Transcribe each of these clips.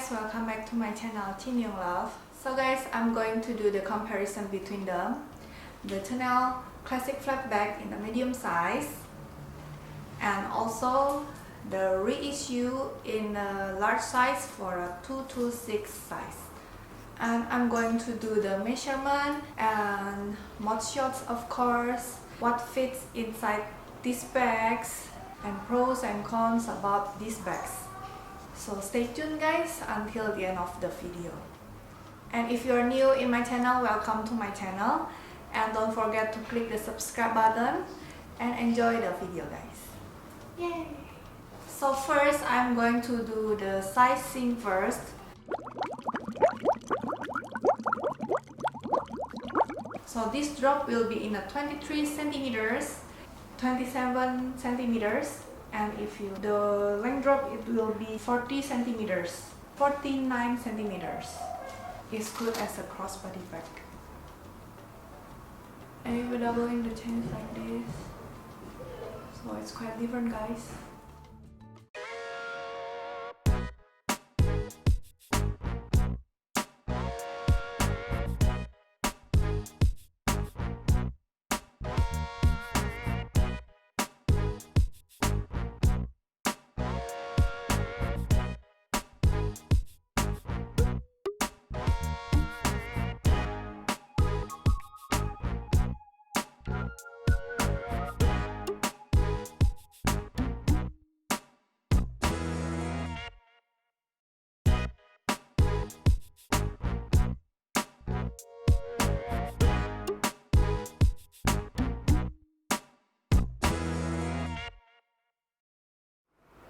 guys, welcome back to my channel Cinyunglove. So guys, I'm going to do the comparison between them. The Chanel classic flap bag in the medium size and also the reissue in a large size for a 226 size. And I'm going to do the measurement and mod shots, of course, what fits inside these bags and pros and cons about these bags. So stay tuned guys until the end of the video. And if you're new in my channel, welcome to my channel. And don't forget to click the subscribe button and enjoy the video guys. Yay! So first, I'm going to do the sizing first. So this drop will be in a 23 centimeters, 27 centimeters, and the length drop, it will be 40 centimeters, 49 centimeters. It's good as a crossbody bag. And if you double in the chains like this, so it's quite different guys.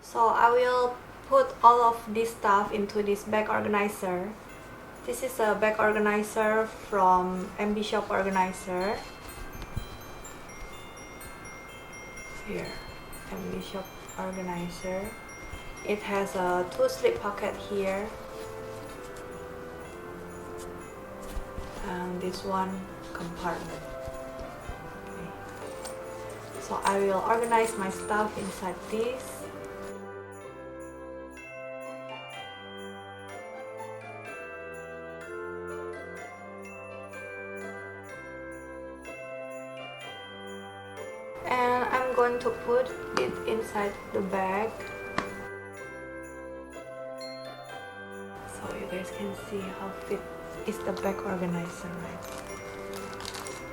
So I will put all of this stuff into this bag organizer. This is a bag organizer from MB Shop Organizer. Here, MB Shop Organizer. It has a 2 slip pocket here. And this one compartment. Okay. So I will organize my stuff inside this. And I'm going to put it inside the bag so you guys can see how fit is the bag organizer, right?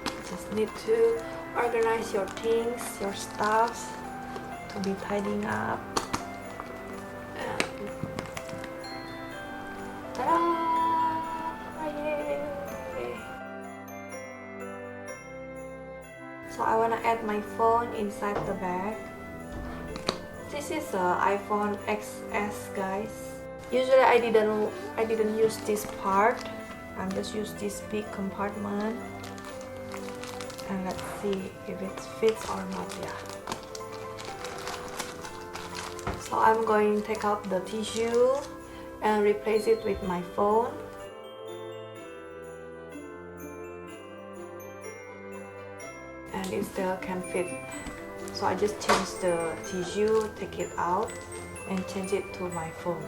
You just need to organize your things, your stuffs to be tidying up. And ta-da! So I wanna add my phone inside the bag. This is a iPhone XS guys. Usually I didn't use this part. I just use this big compartment. And let's see if it fits or not. Yeah. So I'm going to take out the tissue and replace it with my phone. And it still can fit, so I just change the tissue, take it out and change it to my phone.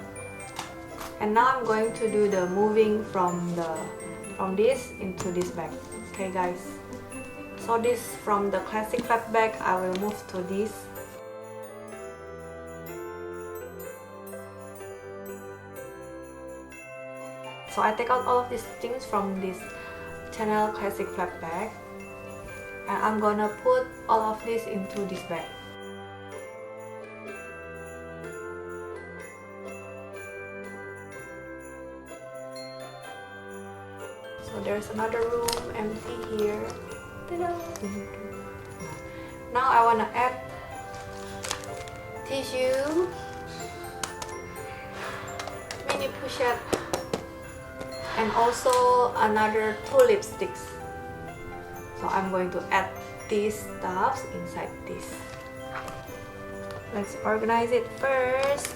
And now I'm going to do the moving from this into this bag. Okay guys, so this from the classic flap bag I will move to this. So I take out all of these things from this Chanel classic flap bag. And I'm gonna put all of this into this bag. So there's another room empty here. Ta-da! Now I wanna add tissue, mini pochette, and also another 2 lipsticks. So I'm going to add these stuffs inside this. Let's organize it first.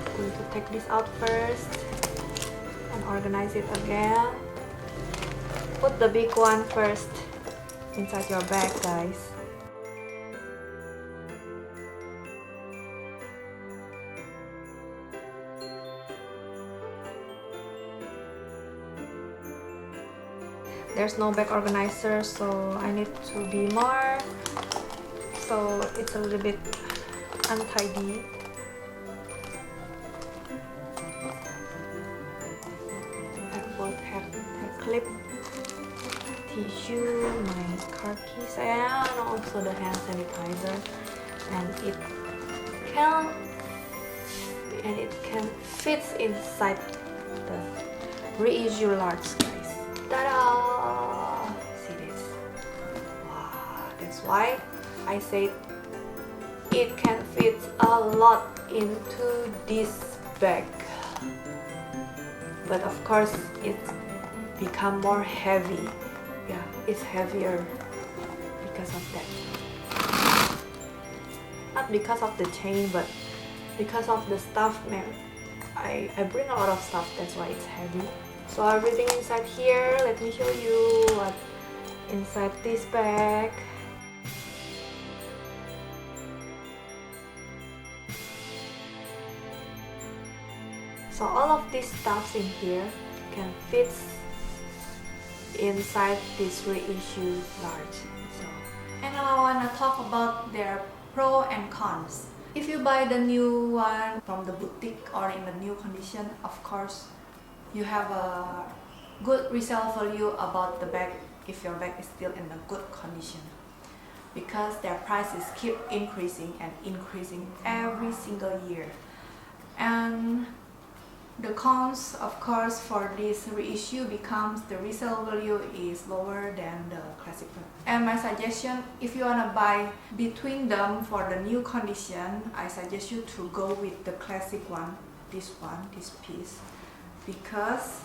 I'm going to take this out first and organize it again. Put the big one first inside your bag, guys. there's no bag organizer, so I need to be more, so it's a little bit untidy. I both have a clip, tissue, my car keys, and also the hand sanitizer, and it can fit inside the Reissue large, guys. Ta-da! See this? Wow, that's why I said it can fit a lot into this bag. But of course, it's become more heavy. Yeah, it's heavier because of that. Not because of the chain, but because of the stuff, man. I bring a lot of stuff, that's why it's heavy. So everything inside here, let me show you what inside this bag. So all of these stuffs in here can fit inside this Reissue large. And now I want to talk about their pros and cons. If you buy the new one from the boutique or in the new condition, of course you have a good resale value about the bag if your bag is still in a good condition, because their prices keep increasing and increasing every single year. And the cons, of course, for this Reissue becomes the resale value is lower than the classic one. And my suggestion, if you wanna buy between them for the new condition, I suggest you to go with the classic one, this piece, because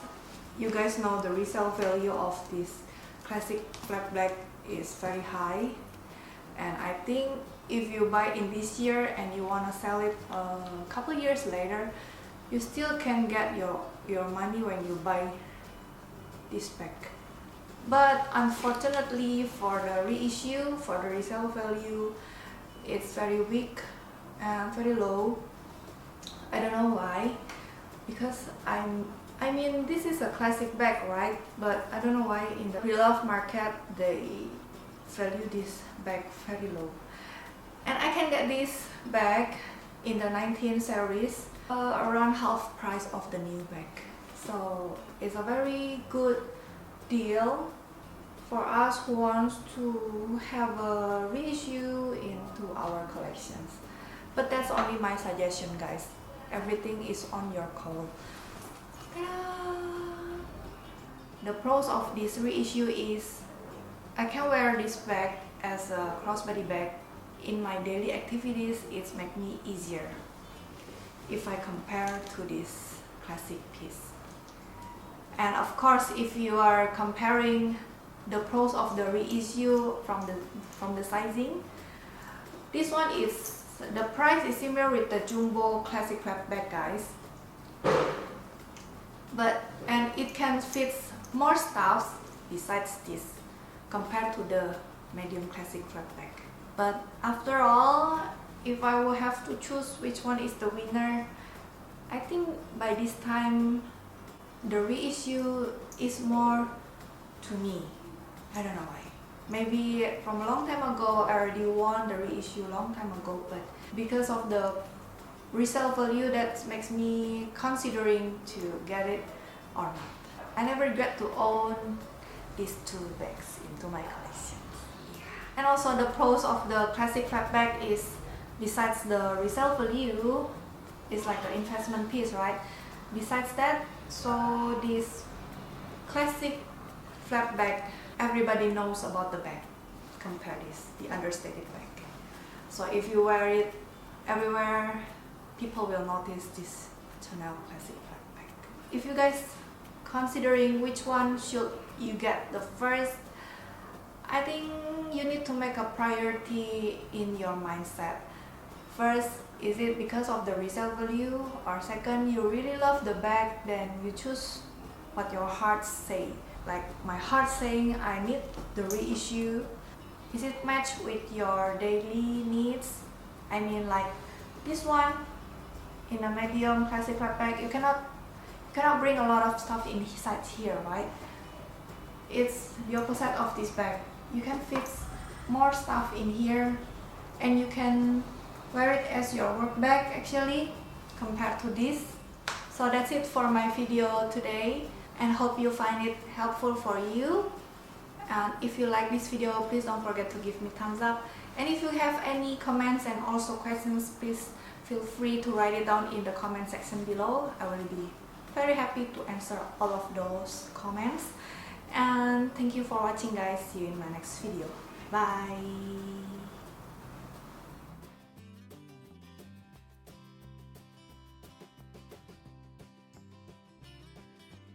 you guys know the resale value of this classic flat bag is very high. And I think if you buy in this year and you wanna sell it a couple years later, you still can get your money when you buy this bag. But unfortunately for the Reissue, for the resale value, it's very weak and very low. I don't know why, because I mean this is a classic bag, right? But I don't know why in the pre-loved market they value this bag very low. And I can get this bag in the 19 series around half price of the new bag. So it's a very good deal for us who wants to have a Reissue into our collections. But that's only my suggestion, guys. Everything is on your call. The pros of this Reissue is I can wear this bag as a crossbody bag. In my daily activities, it makes me easier if I compare to this classic piece. And of course, if you are comparing the pros of the Reissue from the sizing, this one is, the price is similar with the jumbo classic flat bag, guys. And it can fit more stuffs besides this compared to the medium classic flat bag. But after all, if I will have to choose which one is the winner, I think by this time the Reissue is more to me. I don't know why. Maybe from a long time ago I already won the Reissue long time ago, but because of the resale value, that makes me considering to get it or not. I never regret to own these two bags into my collection. And also the pros of the classic flat bag is, besides the resale value, it's like an investment piece, right? Besides that, so this classic flat bag, everybody knows about the bag. Compare this, the understated bag. So if you wear it everywhere, people will notice this Chanel classic flat bag. If you guys considering which one should you get the first, I think you need to make a priority in your mindset. First, is it because of the resale value? Or second, you really love the bag, then you choose what your heart say. Like my heart saying I need the Reissue. Is it matched with your daily needs? I mean, like this one in a medium classic flat bag, you cannot bring a lot of stuff inside here, right? it's the opposite of this bag. You can fit more stuff in here, and you can wear it as your work bag actually, compared to this. So that's it for my video today, and hope you find it helpful for you. And if you like this video, please don't forget to give me thumbs up. And if you have any comments and also questions, please feel free to write it down in the comment section below. I will be very happy to answer all of those comments. And thank you for watching, guys. See you in my next video. Bye.